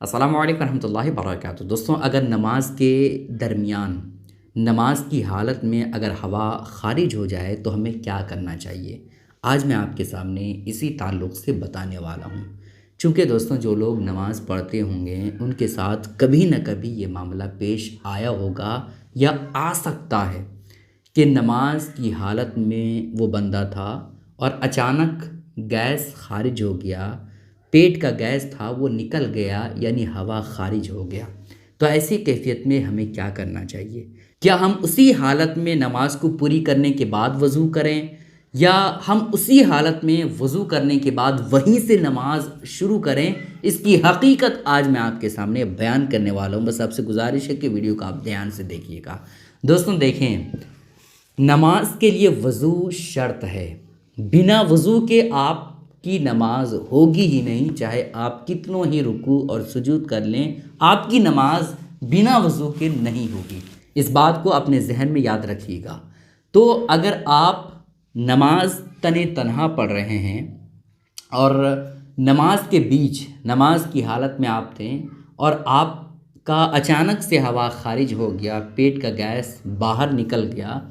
अस्सलामु अलैकुम रहमतुल्लाहि वबरकातुहू। दोस्तों, अगर नमाज के दरमियान नमाज की हालत में अगर हवा खारिज हो जाए तो हमें क्या करना चाहिए, आज मैं आपके सामने इसी ताल्लुक़ से बताने वाला हूँ। चूँकि दोस्तों, जो लोग नमाज़ पढ़ते होंगे उनके साथ कभी न कभी ये मामला पेश आया होगा या आ सकता है कि नमाज की हालत में वो बंदा था और अचानक गैस खारिज हो गया, पेट का गैस था वो निकल गया, यानी हवा खारिज हो गया। तो ऐसी कैफ़ियत में हमें क्या करना चाहिए? क्या हम उसी हालत में नमाज को पूरी करने के बाद वज़ू करें, या हम उसी हालत में वज़ू करने के बाद वहीं से नमाज शुरू करें? इसकी हकीकत आज मैं आपके सामने बयान करने वाला हूँ। बस आपसे गुजारिश है कि वीडियो को आप ध्यान से देखिएगा। दोस्तों देखें, नमाज के लिए वज़ू शर्त है। बिना वज़ू के आपकी नमाज होगी ही नहीं, चाहे आप कितनों ही रुकू और सुजूद कर लें, आपकी नमाज बिना वज़ू के नहीं होगी। इस बात को अपने जहन में याद रखिएगा। तो अगर आप नमाज तने तन्हा पढ़ रहे हैं और नमाज के बीच नमाज की हालत में आप थे और आपका अचानक से हवा खारिज हो गया, पेट का गैस बाहर निकल गया,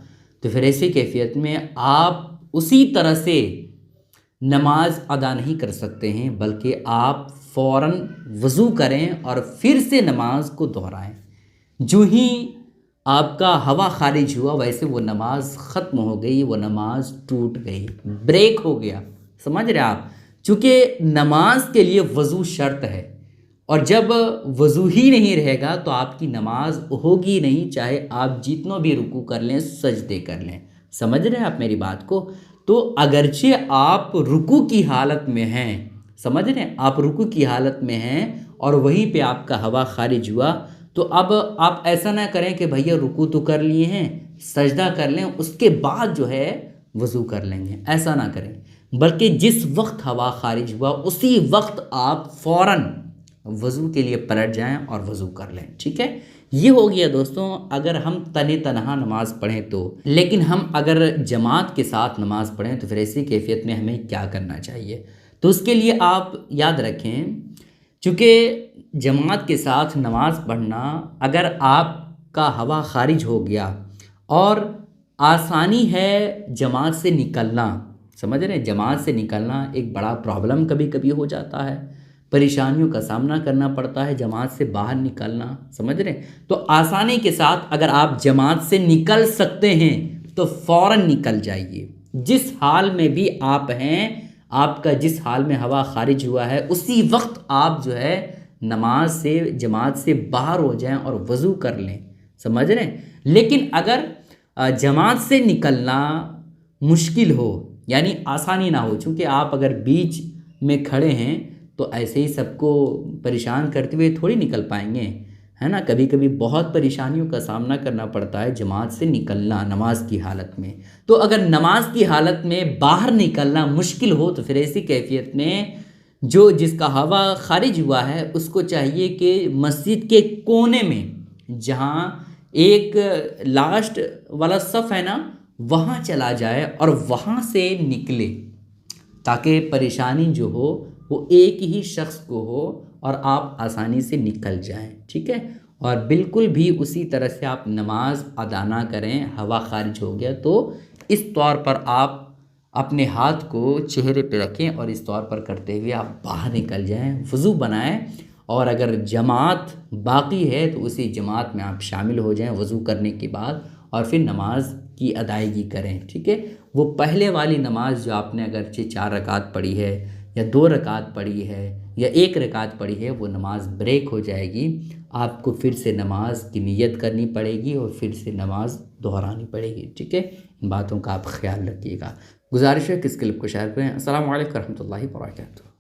तो फिर ऐसी कैफियत में आप उसी तरह से नमाज अदा नहीं कर सकते हैं, बल्कि आप फ़ौरन वज़ू करें और फिर से नमाज को दोहराएं। जो ही आपका हवा खारिज हुआ वैसे वो नमाज ख़त्म हो गई, वो नमाज टूट गई, ब्रेक हो गया। समझ रहे आप? चूँकि नमाज के लिए वज़ू शर्त है और जब वज़ू ही नहीं रहेगा तो आपकी नमाज होगी नहीं, चाहे आप जितनों भी रुकू कर लें, सजदे कर लें। समझ रहे हैं आप मेरी बात को? तो अगरचे आप रुकू की हालत में हैं, समझ रहे हैं, आप रुकू की हालत में हैं और वहीं पे आपका हवा खारिज हुआ, तो अब आप ऐसा ना करें कि भैया रुकू तो कर लिए हैं, सजदा कर लें, उसके बाद जो है वज़ू कर लेंगे। ऐसा ना करें, बल्कि जिस वक्त हवा खारिज हुआ उसी वक्त आप फ़ौरन वज़ू के लिए पलट जाएं और वज़ू कर लें। ठीक है, ये हो गया दोस्तों अगर हम तने तनहा नमाज़ पढ़ें तो। लेकिन हम अगर जमात के साथ नमाज़ पढ़ें तो फिर ऐसी कैफियत में हमें क्या करना चाहिए? तो उसके लिए आप याद रखें, चूँकि जमात के साथ नमाज़ पढ़ना, अगर आपका हवा खारिज हो गया और आसानी है जमात से निकलना, समझ रहे हैं, जमात से निकलना एक बड़ा प्रॉब्लम कभी कभी हो जाता है, परेशानियों का सामना करना पड़ता है जमात से बाहर निकलना, समझ रहे हैं। तो आसानी के साथ अगर आप जमात से निकल सकते हैं तो फ़ौरन निकल जाइए। जिस हाल में भी आप हैं, आपका जिस हाल में हवा खारिज हुआ है उसी वक्त आप जो है नमाज से जमात से बाहर हो जाएं और वज़ू कर लें। समझ रहे हैं। लेकिन अगर जमात से निकलना मुश्किल हो, यानी आसानी ना हो, चूँकि आप अगर बीच में खड़े हैं तो ऐसे ही सबको परेशान करते हुए थोड़ी निकल पाएंगे, है ना। कभी कभी बहुत परेशानियों का सामना करना पड़ता है जमात से निकलना नमाज की हालत में। तो अगर नमाज की हालत में बाहर निकलना मुश्किल हो तो फिर ऐसी कैफियत में जो जिसका हवा खारिज हुआ है उसको चाहिए कि मस्जिद के कोने में, जहाँ एक लास्ट वाला सफ़ है ना, वहाँ चला जाए और वहाँ से निकले, ताकि परेशानी जो हो वो एक ही शख्स को हो और आप आसानी से निकल जाएं। ठीक है, और बिल्कुल भी उसी तरह से आप नमाज अदा ना करें, हवा खारिज हो गया तो इस तौर पर आप अपने हाथ को चेहरे पे रखें और इस तौर पर करते हुए आप बाहर निकल जाएं, वज़ू बनाएं, और अगर जमात बाकी है तो उसी जमात में आप शामिल हो जाएं वज़ू करने के बाद, और फिर नमाज की अदायगी करें। ठीक है, वो पहले वाली नमाज जो आपने अगरचे 4 रकात पढ़ी है या 2 रकात पढ़ी है या 1 रकात पढ़ी है, वो नमाज ब्रेक हो जाएगी। आपको फिर से नमाज की नियत करनी पड़ेगी और फिर से नमाज दोहरानी पड़ेगी। ठीक है, इन बातों का आप ख्याल रखिएगा। गुजारिश है कि इस क्लिप को शेयर करें। अस्सलामु अलैकुम रहमतुल्लाहि व बरकातुहू।